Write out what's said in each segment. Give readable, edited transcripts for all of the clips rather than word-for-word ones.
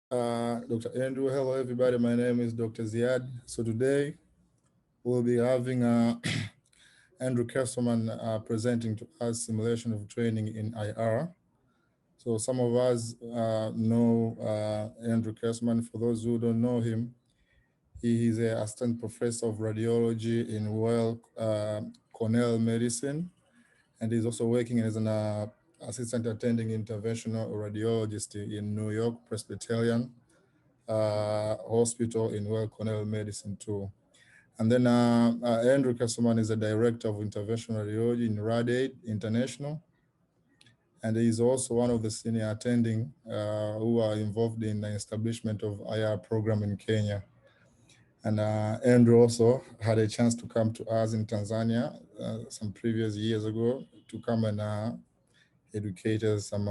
Dr. Andrew. Hello, everybody. My name is Dr. Ziad. So today we'll be having Andrew Kesselman presenting to us simulation of training in IR. So some of us know Andrew Kesselman. For those who don't know him, he is an assistant professor of radiology in Weill Cornell Medicine, and he's also working as an assistant attending interventional radiologist in New York Presbyterian Hospital in Weill Cornell Medicine too. And then Andrew Kesselman is the director of interventional radiology in RadAid International, and he's also one of the senior attending who are involved in the establishment of IR program in Kenya. And Andrew also had a chance to come to us in Tanzania some previous years ago to come and educate us some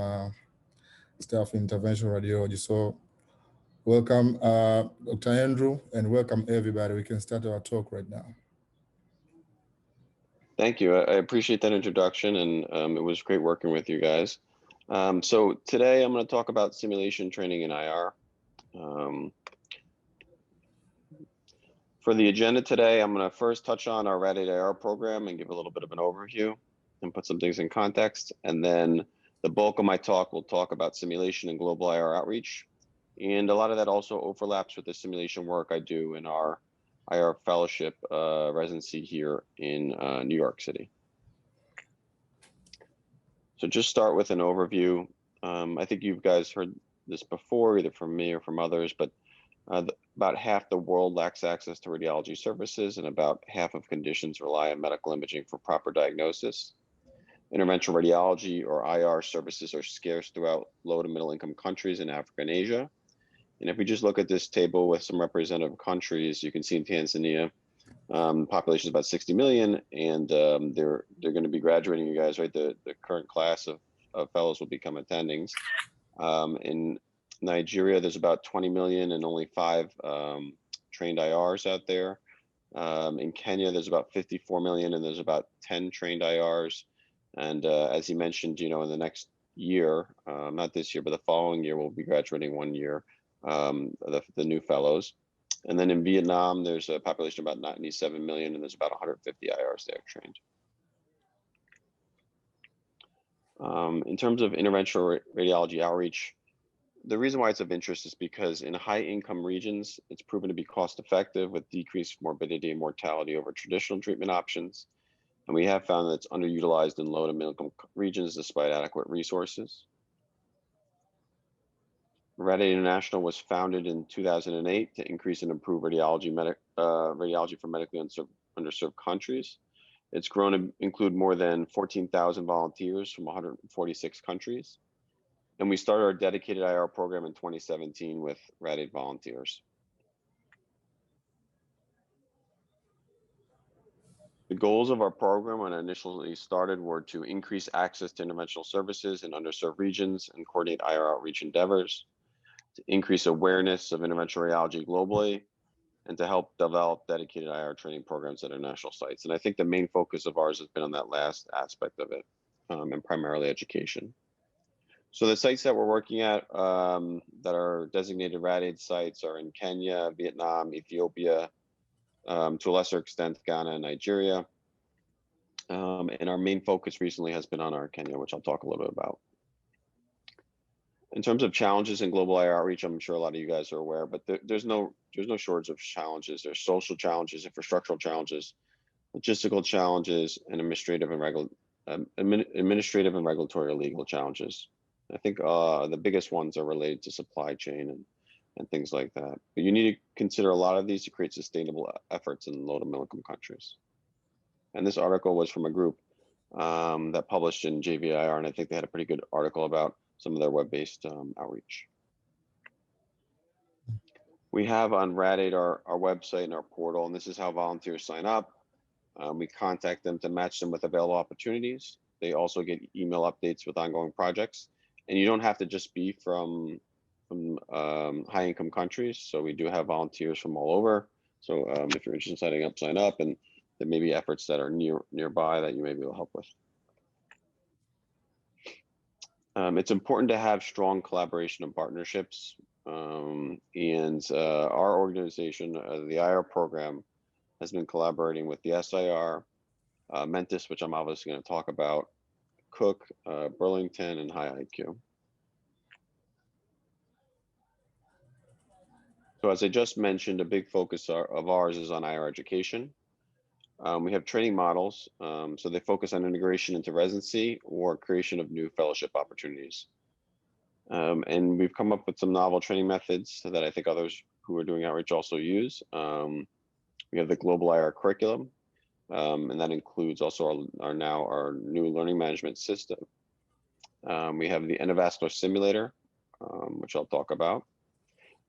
staff in interventional radiology. So welcome, Dr. Andrew, and welcome everybody. We can start our talk right now. Thank you. I appreciate that introduction, and it was great working with you guys. So today I'm going to talk about simulation training in IR. For the agenda today, I'm going to first touch on our RadAid IR program and give a little bit of an overview and put some things in context. And then the bulk of my talk will talk about simulation and global IR outreach. And a lot of that also overlaps with the simulation work I do in our IR fellowship residency here in New York City. So just start with an overview. I think you guys heard this before, either from me or from others, but about half the world lacks access to radiology services, and about half of conditions rely on medical imaging for proper diagnosis. Interventional radiology, or IR, services are scarce throughout low to middle income countries in Africa and Asia. And if we just look at this table with some representative countries, you can see in Tanzania, the population is about 60 million, and they're going to be graduating, you guys, right? The current class of fellows will become attendings. In Nigeria, there's about 20 million and only 5 trained IRs out there. In Kenya, there's about 54 million and there's about 10 trained IRs. And as you mentioned, in the next year, not this year, but the following year, we'll be graduating 1 year, the new fellows. And then in Vietnam, there's a population of about 97 million and there's about 150 IRs there trained. In terms of interventional radiology outreach, the reason why it's of interest is because in high income regions, it's proven to be cost effective with decreased morbidity and mortality over traditional treatment options. And we have found that it's underutilized in low to middle income regions despite adequate resources. RadAid International was founded in 2008 to increase and improve radiology for medically underserved countries. It's grown to include more than 14,000 volunteers from 146 countries. And we started our dedicated IR program in 2017 with RadAid volunteers. The goals of our program when it initially started were to increase access to interventional services in underserved regions and coordinate IR outreach endeavors, to increase awareness of interventional radiology globally, and to help develop dedicated IR training programs at international sites. And I think the main focus of ours has been on that last aspect of it, and primarily education. So the sites that we're working at that are designated RadAid sites are in Kenya, Vietnam, Ethiopia, to a lesser extent, Ghana and Nigeria. And our main focus recently has been on our Kenya, which I'll talk a little bit about. In terms of challenges in global IR outreach, I'm sure a lot of you guys are aware, but there's no shortage of challenges. There's social challenges, infrastructural challenges, logistical challenges, and administrative and regulatory or legal challenges. I think the biggest ones are related to supply chain and things like that. But you need to consider a lot of these to create sustainable efforts in low to middle income countries. And this article was from a group that published in JVIR, and I think they had a pretty good article about some of their web-based outreach. We have on RadAid our website and our portal, and this is how volunteers sign up. We contact them to match them with available opportunities. They also get email updates with ongoing projects. And you don't have to just be from high income countries. So we do have volunteers from all over. So if you're interested in signing up, sign up, and there may be efforts that are nearby that you may be able to help with. It's important to have strong collaboration and partnerships Our organization, the IR program, has been collaborating with the SIR, Mentis, which I'm obviously going to talk about, Cook, Burlington, and High IQ. So as I just mentioned, a big focus of ours is on IR education. We have training models, so they focus on integration into residency or creation of new fellowship opportunities. And we've come up with some novel training methods that I think others who are doing outreach also use. We have the Global IR curriculum, and that includes also our new learning management system. We have the endovascular simulator, which I'll talk about.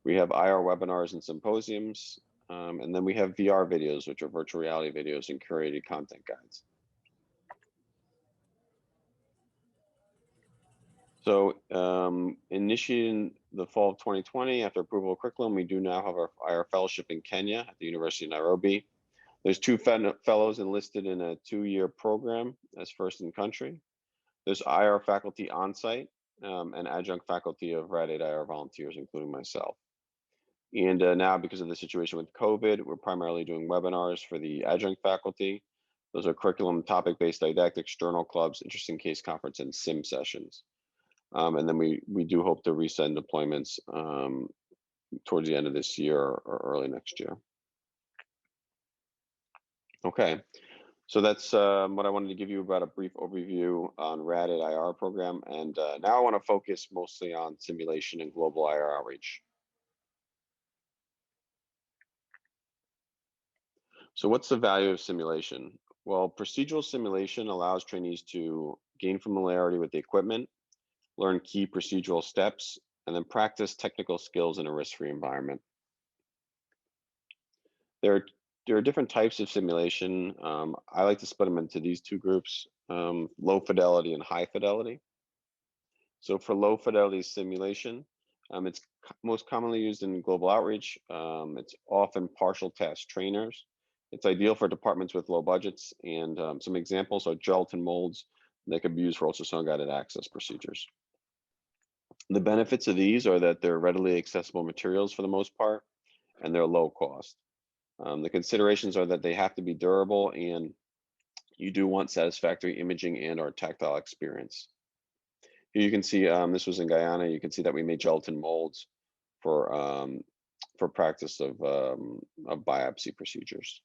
We have IR webinars and symposiums, and then we have VR videos, which are virtual reality videos and curated content guides. So initiating the fall of 2020, after approval of curriculum, we do now have our IR fellowship in Kenya at the University of Nairobi. There's 2 fellows enlisted in a 2-year program as first in country. There's IR faculty on site and adjunct faculty of Rad 8 IR volunteers, including myself. And now, because of the situation with COVID, we're primarily doing webinars for the adjunct faculty. Those are curriculum topic-based didactics, journal clubs, interesting case conference, and sim sessions. And then we do hope to resend deployments towards the end of this year or early next year. Okay, so that's what I wanted to give you about a brief overview on Rad 8 IR program. And now I want to focus mostly on simulation and global IR outreach. So what's the value of simulation? Well, procedural simulation allows trainees to gain familiarity with the equipment, learn key procedural steps, and then practice technical skills in a risk-free environment. There are different types of simulation. I like to split them into these 2 groups, low fidelity and high fidelity. So for low fidelity simulation, it's most commonly used in global outreach. It's often partial task trainers. It's ideal for departments with low budgets, and some examples are gelatin molds that could be used for ultrasound guided access procedures. The benefits of these are that they're readily accessible materials for the most part, and they're low cost. The considerations are that they have to be durable, and you do want satisfactory imaging and or tactile experience. Here you can see, this was in Guyana, you can see that we made gelatin molds for practice of biopsy procedures.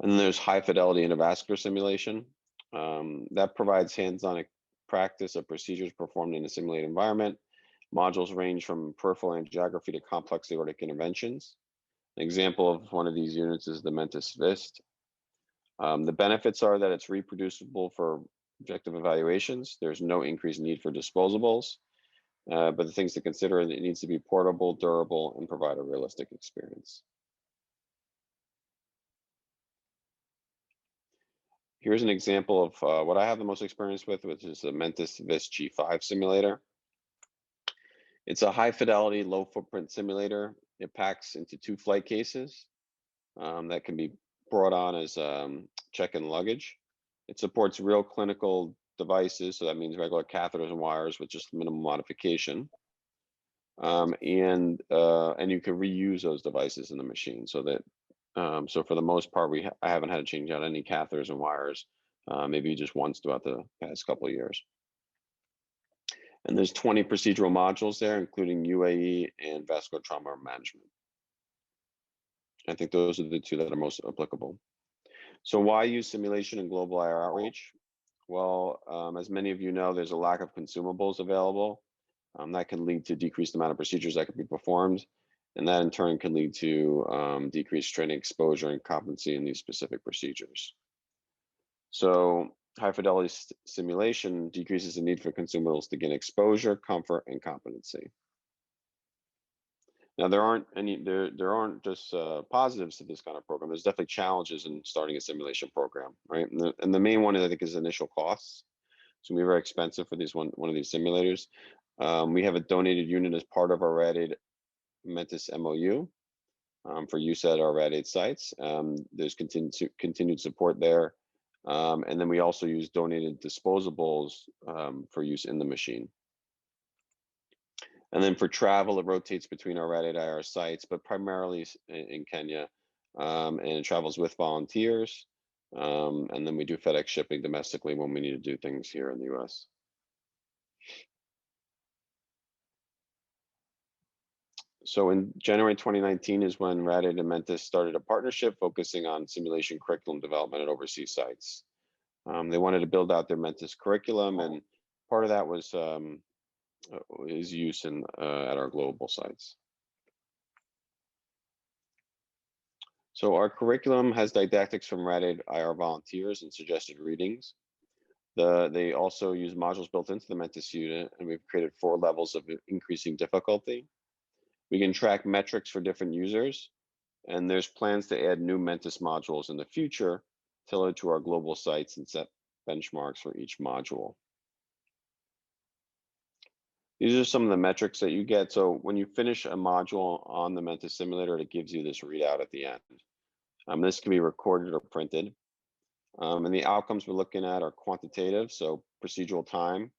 And then there's high fidelity endovascular simulation. That provides hands-on practice of procedures performed in a simulated environment. Modules range from peripheral angiography to complex aortic interventions. An example of one of these units is the Mentis VIST. The benefits are that it's reproducible for objective evaluations. There's no increased need for disposables, but the things to consider, it needs to be portable, durable, and provide a realistic experience. Here's an example of what I have the most experience with, which is the Mentis VIST G5 simulator. It's a high fidelity, low footprint simulator. It packs into 2 flight cases that can be brought on as check-in luggage. It supports real clinical devices, so that means regular catheters and wires with just minimal modification. And you can reuse those devices in the machine, so that so for the most part, I haven't had to change out any catheters and wires, maybe just once throughout the past couple of years. And there's 20 procedural modules there, including UAE and vascular trauma management. I think those are the 2 that are most applicable. So why use simulation in global IR outreach? Well, as many of you know, there's a lack of consumables available. That can lead to decreased amount of procedures that can be performed. And that in turn can lead to decreased training exposure and competency in these specific procedures. So high fidelity simulation decreases the need for consumables to gain exposure, comfort, and competency. Now there aren't just positives to this kind of program. There's definitely challenges in starting a simulation program, right? And the main one, I think, is initial costs. It's gonna be very expensive for one of these simulators. We have a donated unit as part of our Rad 8 Mentis MOU for use at our Rad 8 sites. There's continued support there. And then we also use donated disposables for use in the machine. And then for travel, it rotates between our Rad 8 IR sites, but primarily in Kenya, and it travels with volunteers. And then we do FedEx shipping domestically when we need to do things here in the US. So in January 2019 is when Rad 8 and Mentis started a partnership focusing on simulation curriculum development at overseas sites. They wanted to build out their Mentis curriculum, and part of that was is use in at our global sites. So our curriculum has didactics from Rad 8 IR volunteers and suggested readings. They also use modules built into the Mentis unit, and we've created 4 levels of increasing difficulty. We can track metrics for different users, and there's plans to add new Mentis modules in the future tailored to our global sites and set benchmarks for each module. These are some of the metrics that you get. So when you finish a module on the Mentis simulator, it gives you this readout at the end. This can be recorded or printed. And the outcomes we're looking at are quantitative, so procedural time,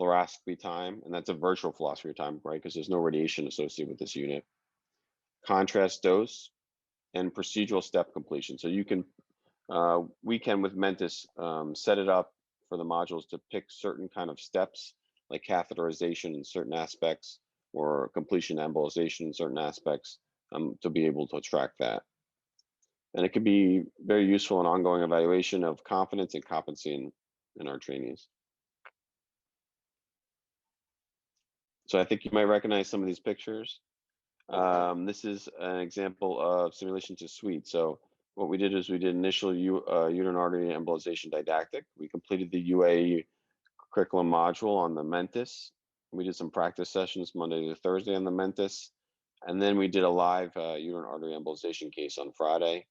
fluoroscopy time, and that's a virtual fluoroscopy time, right? Because there's no radiation associated with this unit. Contrast dose, and procedural step completion. So you can, we can with Mentis set it up for the modules to pick certain kind of steps, like catheterization in certain aspects, or completion embolization in certain aspects, to be able to track that. And it could be very useful in ongoing evaluation of confidence and competency in our trainees. So I think you might recognize some of these pictures. This is an example of simulation to suite. So what we did is we did initial uterine artery embolization didactic. We completed the UA curriculum module on the Mentis. We did some practice sessions Monday to Thursday on the Mentis. And then we did a live uterine artery embolization case on Friday.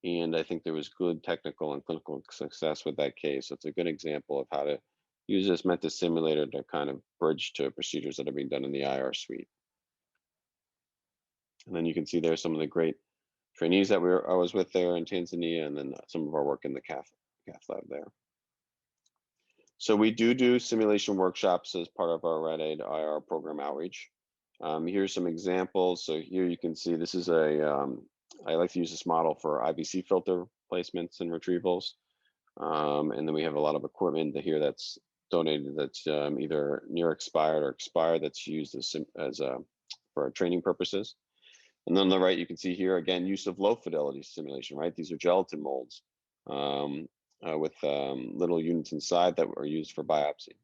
And I think there was good technical and clinical success with that case. So it's a good example of how to use this Mentis simulator to kind of bridge to procedures that are being done in the IR suite. And then you can see there's some of the great trainees that I was with there in Tanzania, and then some of our work in the cath lab there. So we do simulation workshops as part of our Rad 8 IR program outreach. Here's some examples. So here you can see this is I like to use this model for IVC filter placements and retrievals. And then we have a lot of equipment here that's donated that's either near expired or expired that's used for training purposes. And then on the right, you can see here, again, use of low fidelity simulation, right? These are gelatin molds with little units inside that were used for biopsy.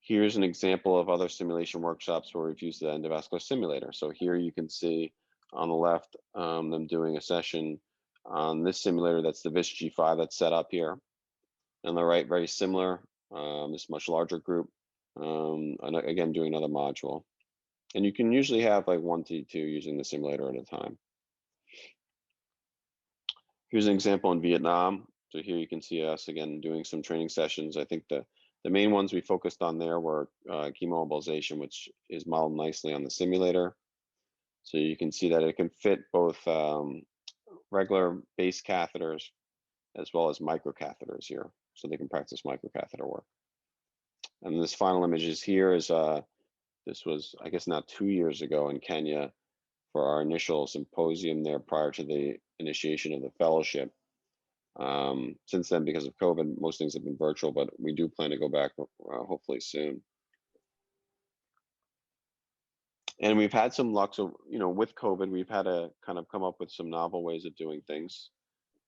Here's an example of other simulation workshops where we've used the endovascular simulator. So here you can see on the left, them doing a session on this simulator. That's the VIS G5 that's set up here. On the right, very similar, this much larger group, and again, doing another module. And you can usually have like 1 to 2 using the simulator at a time. Here's an example in Vietnam. So here you can see us again doing some training sessions. I think the main ones we focused on there were chemoembolization, which is modeled nicely on the simulator. So you can see that it can fit both regular base catheters as well as microcatheters here. So they can practice microcatheter work. And this final image is here is this was, I guess, now 2 years ago in Kenya for our initial symposium there prior to the initiation of the fellowship. Since then, because of COVID, most things have been virtual, but we do plan to go back hopefully soon. And we've had some luck. So, with COVID, we've had to kind of come up with some novel ways of doing things.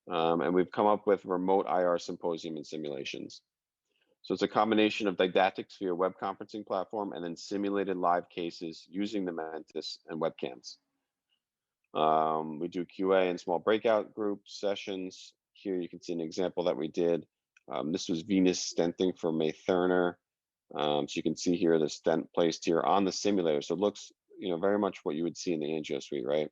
And we've come up with remote IR symposium and simulations. So it's a combination of didactics via web conferencing platform and then simulated live cases using the Mentis and webcams. We do QA and small breakout group sessions. Here you can see an example that we did. This was venous stenting for May Thurner. So you can see here the stent placed here on the simulator. So it looks, very much what you would see in the angio suite, right?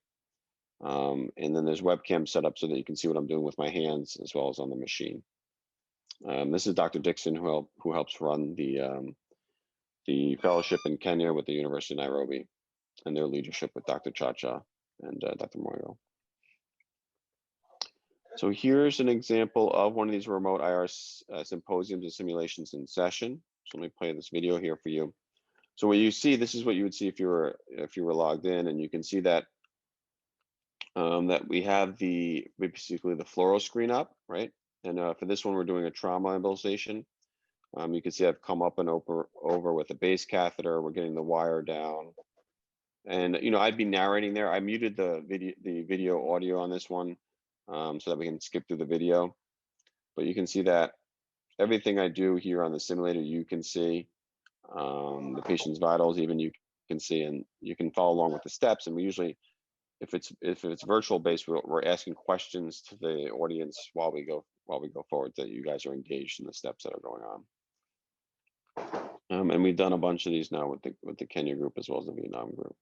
And then there's webcam set up so that you can see what I'm doing with my hands as well as on the machine. This is Dr. Dixon who helps run the fellowship in Kenya with the University of Nairobi and their leadership with Dr. Chacha and Dr. Moyo. So here's an example of one of these remote IR symposiums and simulations in session. So let me play this video here for you. So what you see, this is what you would see if you were logged in, and you can see that that we have basically the fluoro screen up, right? And for this one, we're doing a trauma embolization. You can see I've come up and over with a base catheter. We're getting the wire down, and I'd be narrating there. I muted the video audio on this one so that we can skip through the video. But you can see that everything I do here on the simulator, you can see the patient's vitals, even you can see, and you can follow along with the steps. And we usually, if it's virtual based, we're asking questions to the audience while we go forward, that you guys are engaged in the steps that are going on. And we've done a bunch of these now with the Kenya group as well as the Vietnam group.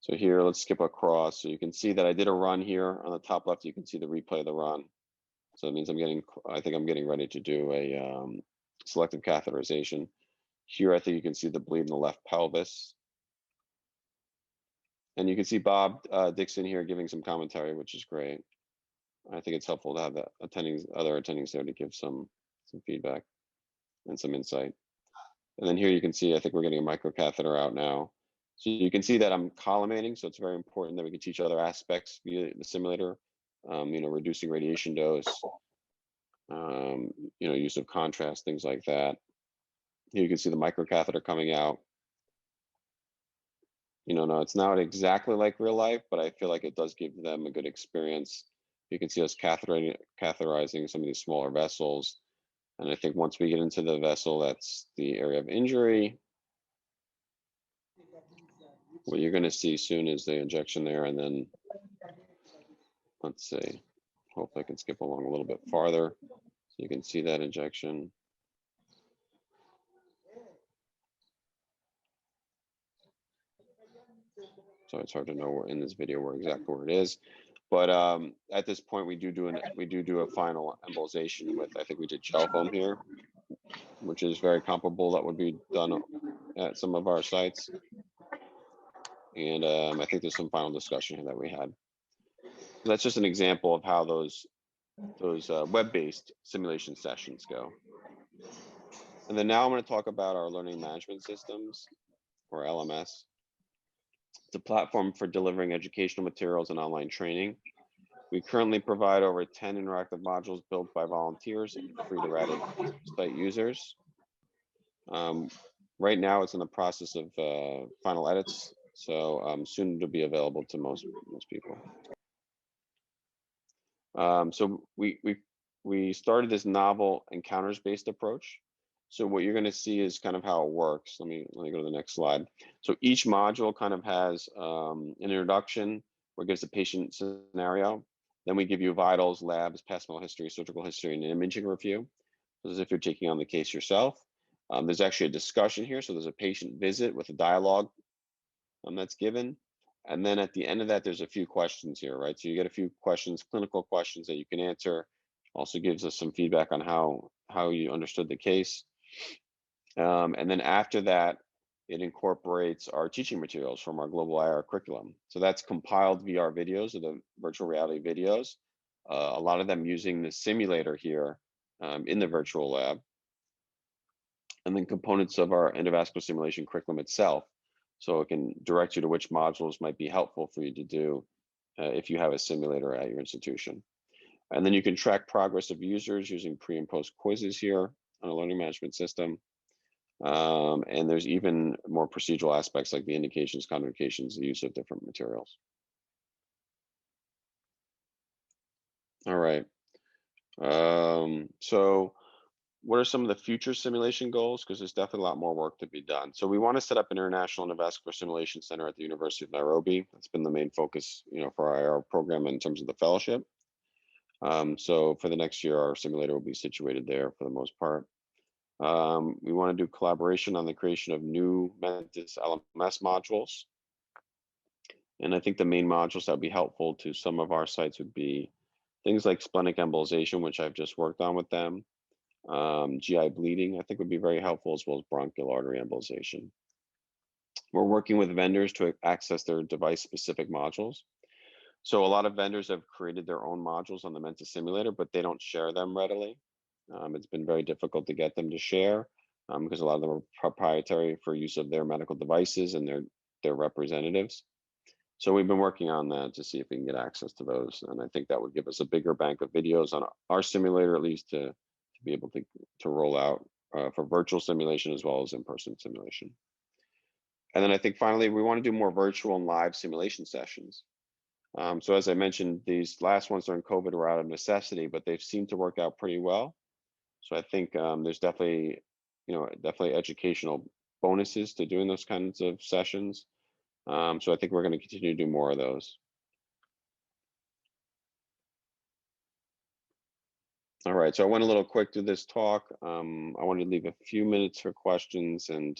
So here, let's skip across. So you can see that I did a run here on the top left. You can see the replay of the run. So it means I think I'm getting ready to do a selective catheterization. Here, I think you can see the bleed in the left pelvis. And you can see Bob Dixon here giving some commentary, which is great. I think it's helpful to have the other attendings there to give some feedback and some insight. And then here you can see, I think we're getting a microcatheter out now. So you can see that I'm collimating, so it's very important that we can teach other aspects via the simulator, reducing radiation dose, use of contrast, things like that. Here you can see the microcatheter coming out. No, it's not exactly like real life, but I feel like it does give them a good experience. You can see us catheterizing some of these smaller vessels. And I think once we get into the vessel, that's the area of injury. What you're going to see soon is the injection there. And then, let's see, hopefully I can skip along a little bit farther so you can see that injection. So it's hard to know in this video exactly where it is, but at this point we do a final embolization with, I think we did gel foam here, which is very comparable. That would be done at some of our sites, and I think there's some final discussion here that we had. So that's just an example of how those web-based simulation sessions go. And then now I'm going to talk about our learning management systems, or LMS. It's a platform for delivering educational materials and online training. We currently provide over 10 interactive modules built by volunteers and free to Rad site users. Right now it's in the process of final edits, so soon to be available to most people. So we started this novel encounters-based approach. So what you're going to see is kind of how it works. Let me go to the next slide. So each module kind of has an introduction where it gives the patient scenario. Then we give you vitals, labs, past medical history, surgical history, and an imaging review, as if you're taking on the case yourself. There's actually a discussion here. So there's a patient visit with a dialogue that's given. And then at the end of that, there's a few questions here, right? So you get a few questions, clinical questions that you can answer. Also gives us some feedback on how you understood the case. And then after that, it incorporates our teaching materials from our global IR curriculum. So that's compiled VR videos, or the virtual reality videos, a lot of them using the simulator here in the virtual lab. And then components of our endovascular simulation curriculum itself. So it can direct you to which modules might be helpful for you to do if you have a simulator at your institution. And then you can track progress of users using pre and post quizzes here on a learning management system. And there's even more procedural aspects like the indications, contraindications, the use of different materials. All right. So what are some of the future simulation goals? Because there's definitely a lot more work to be done. So we want to set up an International Endovascular Simulation Center at the University of Nairobi. That's been the main focus, for our program in terms of the fellowship. So for the next year, our simulator will be situated there for the most part. We want to do collaboration on the creation of new Mentis LMS modules. And I think the main modules that would be helpful to some of our sites would be things like splenic embolization, which I've just worked on with them. GI bleeding, I think, would be very helpful, as well as bronchial artery embolization. We're working with vendors to access their device-specific modules. So a lot of vendors have created their own modules on the Mentis simulator, but they don't share them readily. It's been very difficult to get them to share. because a lot of them are proprietary for use of their medical devices and their representatives. So we've been working on that to see if we can get access to those. And I think that would give us a bigger bank of videos on our simulator, at least to be able to roll out for virtual simulation as well as in-person simulation. And then I think finally, we want to do more virtual and live simulation sessions. So as I mentioned, these last ones during COVID were out of necessity, but they've seemed to work out pretty well. So I think there's definitely, definitely educational bonuses to doing those kinds of sessions. So I think we're going to continue to do more of those. All right, so I went a little quick through this talk. I wanted to leave a few minutes for questions and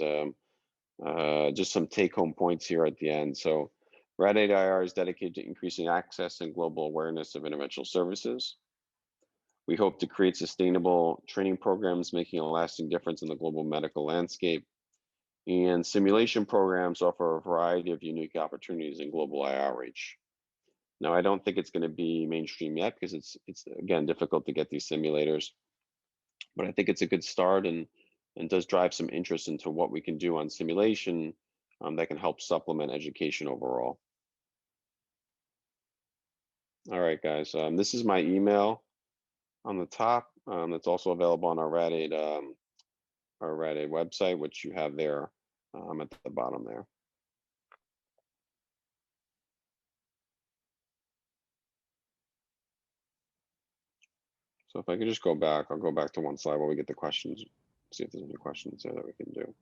just some take-home points here at the end. So Rad-8 IR is dedicated to increasing access and global awareness of interventional services. We hope to create sustainable training programs, making a lasting difference in the global medical landscape. And simulation programs offer a variety of unique opportunities in global IR reach. Now, I don't think it's going to be mainstream yet because it's again difficult to get these simulators, but I think it's a good start and does drive some interest into what we can do on simulation that can help supplement education overall. All right, guys, this is my email on the top. That's also available on our Rad-8 website, which you have there at the bottom there. So if I could just go back, I'll go back to one slide while we get the questions, see if there's any questions there that we can do.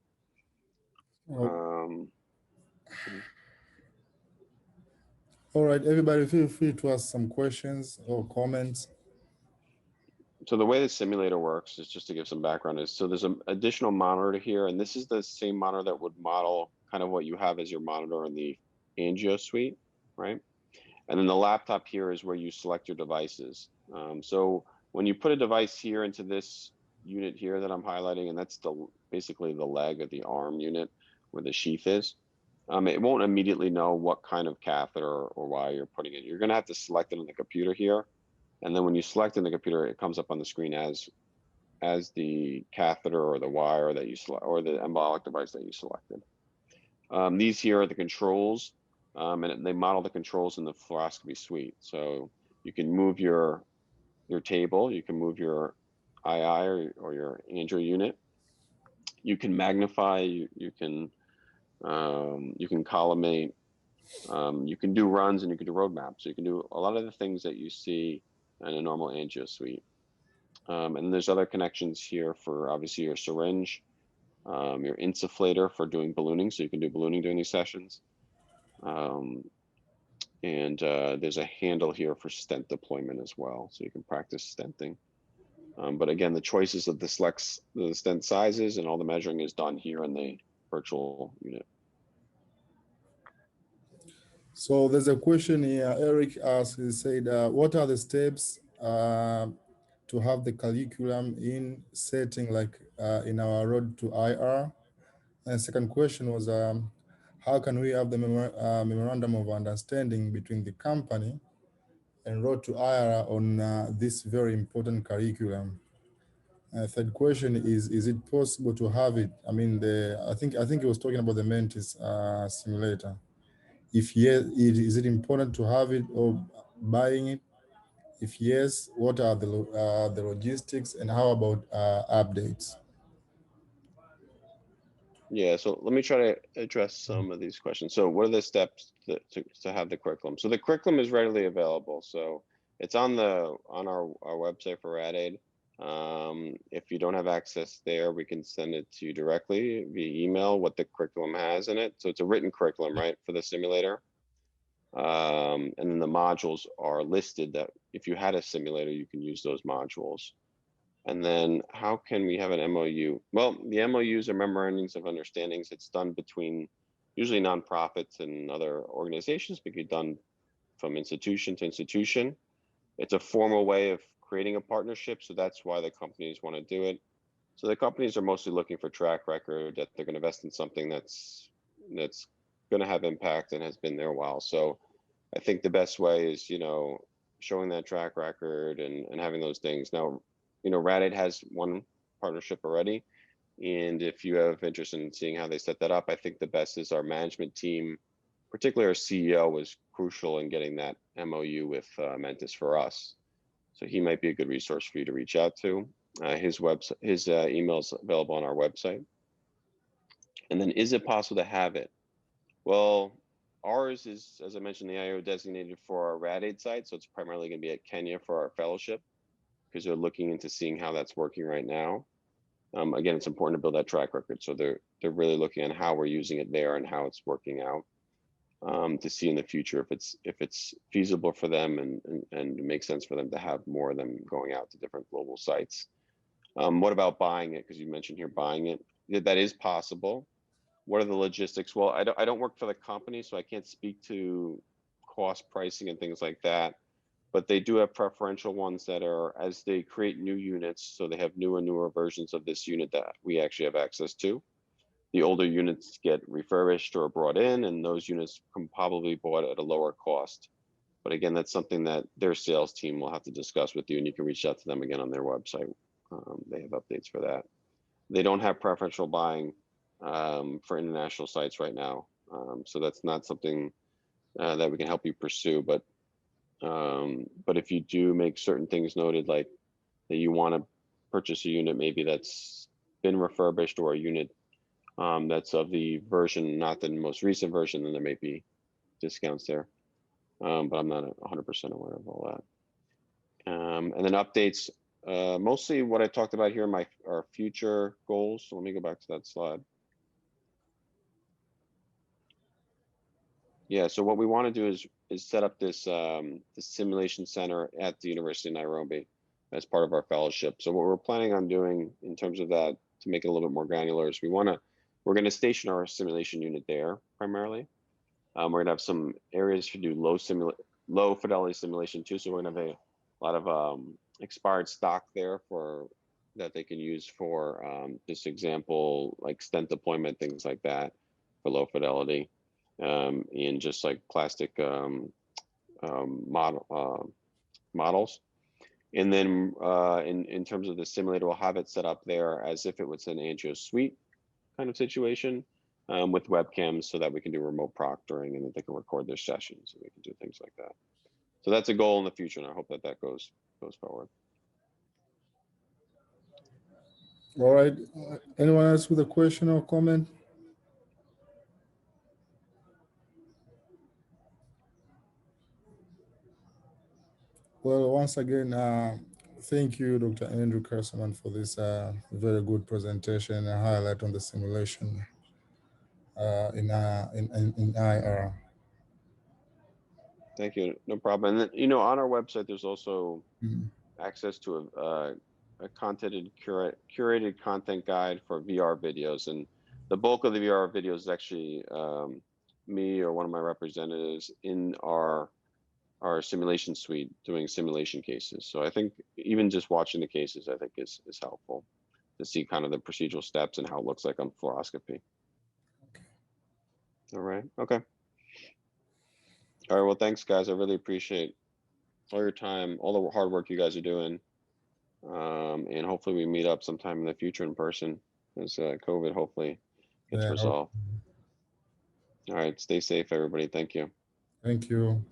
All right, everybody, feel free to ask some questions or comments. So the way the simulator works is, just to give some background, is so there's an additional monitor here, and this is the same monitor that would model kind of what you have as your monitor in the Angio suite, right? And then the laptop here is where you select your devices. So when you put a device here into this unit here that I'm highlighting, and that's basically the leg of the arm unit where the sheath is, it won't immediately know what kind of catheter or wire you're putting in. You're going to have to select it on the computer here. And then when you select in the computer, it comes up on the screen as the catheter or the wire that you select, or the embolic device that you selected. These here are the controls, and they model the controls in the fluoroscopy suite. So you can move your table, you can move your II or your angio unit. You can magnify, you can collimate, you can do runs, and you can do roadmaps. So you can do a lot of the things that you see in a normal angio suite. And there's other connections here for obviously your syringe, your insufflator for doing ballooning, so you can do ballooning during these sessions. And there's a handle here for stent deployment as well, so you can practice stenting. But again, the choices of the stent sizes and all the measuring is done here in the virtual unit. So there's a question here. Eric asked, he said, what are the steps to have the curriculum in setting like in our road to IR? And second question was, how can we have the memorandum of understanding between the company and road to IR on this very important curriculum? Third question is it possible to have it? I mean, I think he was talking about the Mentis simulator. If yes, is it important to have it or buying it? If yes, what are the logistics, and how about updates? Yeah, so let me try to address some of these questions. So what are the steps to have the curriculum? So the curriculum is readily available. So it's on our website for Rad-8. If you don't have access there, we can send it to you directly via email what the curriculum has in it. So it's a written curriculum, right, for the simulator. And then the modules are listed that if you had a simulator, you can use those modules. And then how can we have an MOU? Well, the MOUs are memorandums of understandings. It's done between usually nonprofits and other organizations, but it's done from institution to institution. It's a formal way of creating a partnership, so that's why the companies want to do it. So the companies are mostly looking for track record, that they're going to invest in something that's going to have impact and has been there a while. So I think the best way is, showing that track record and having those things. Now, Rad-8 has one partnership already, And if you have interest in seeing how they set that up, I think the best is our management team, particularly our CEO, was crucial in getting that MOU with Mentis for us. So he might be a good resource for you to reach out to. His website, his email's available on our website. And then, is it possible to have it? Well, ours is, as I mentioned, the IO designated for our Rad Aid site. So it's primarily going to be at Kenya for our fellowship, because they're looking into seeing how that's working right now. Again, it's important to build that track record. So they're really looking at how we're using it there and how it's working out, to see in the future if it's feasible for them and makes sense for them to have more of them going out to different global sites. What about buying it? Because you mentioned here buying it. That is possible. What are the logistics? Well, I don't work for the company, so I can't speak to cost pricing and things like that. But they do have preferential ones that are, as they create new units, so they have newer versions of this unit that we actually have access to. The older units get refurbished or brought in, and those units can probably be bought at a lower cost. But again, that's something that their sales team will have to discuss with you, and you can reach out to them again on their website. They have updates for that. They don't have preferential buying for international sites right now. So that's not something that we can help you pursue. But if you do make certain things noted, like that you want to purchase a unit maybe that's been refurbished, or a unit that's of the version, not the most recent version, then there may be discounts there. But I'm not 100% aware of all that. And then updates, mostly what I talked about here in our future goals. So let me go back to that slide. Yeah, so what we want to do is set up this simulation center at the University of Nairobi as part of our fellowship. So what we're planning on doing in terms of that, to make it a little bit more granular, is we're going to station our simulation unit there primarily. We're going to have some areas to do low fidelity simulation too. So we're going to have a lot of expired stock there that they can use for just example, like stent deployment, things like that, for low fidelity. In just like plastic models. And then in terms of the simulator, we'll have it set up there as if it was an Angio Suite kind of situation, with webcams, so that we can do remote proctoring and that they can record their sessions and we can do things like that. So that's a goal in the future, and I hope that goes forward. All right. Anyone else with a question or comment? Well, once again, thank you, Dr. Andrew Kerseman, for this very good presentation and highlight on the simulation in IR. Thank you. No problem. And then, on our website, there's also access to a curated content guide for VR videos. And the bulk of the VR videos is actually me or one of my representatives in our simulation suite doing simulation cases. So I think even just watching the cases, I think is helpful to see kind of the procedural steps and how it looks like on fluoroscopy. All right. Okay. All right. Well, thanks, guys. I really appreciate all your time, all the hard work you guys are doing. And hopefully we meet up sometime in the future in person as COVID hopefully gets resolved. All right. Stay safe, everybody. Thank you. Thank you.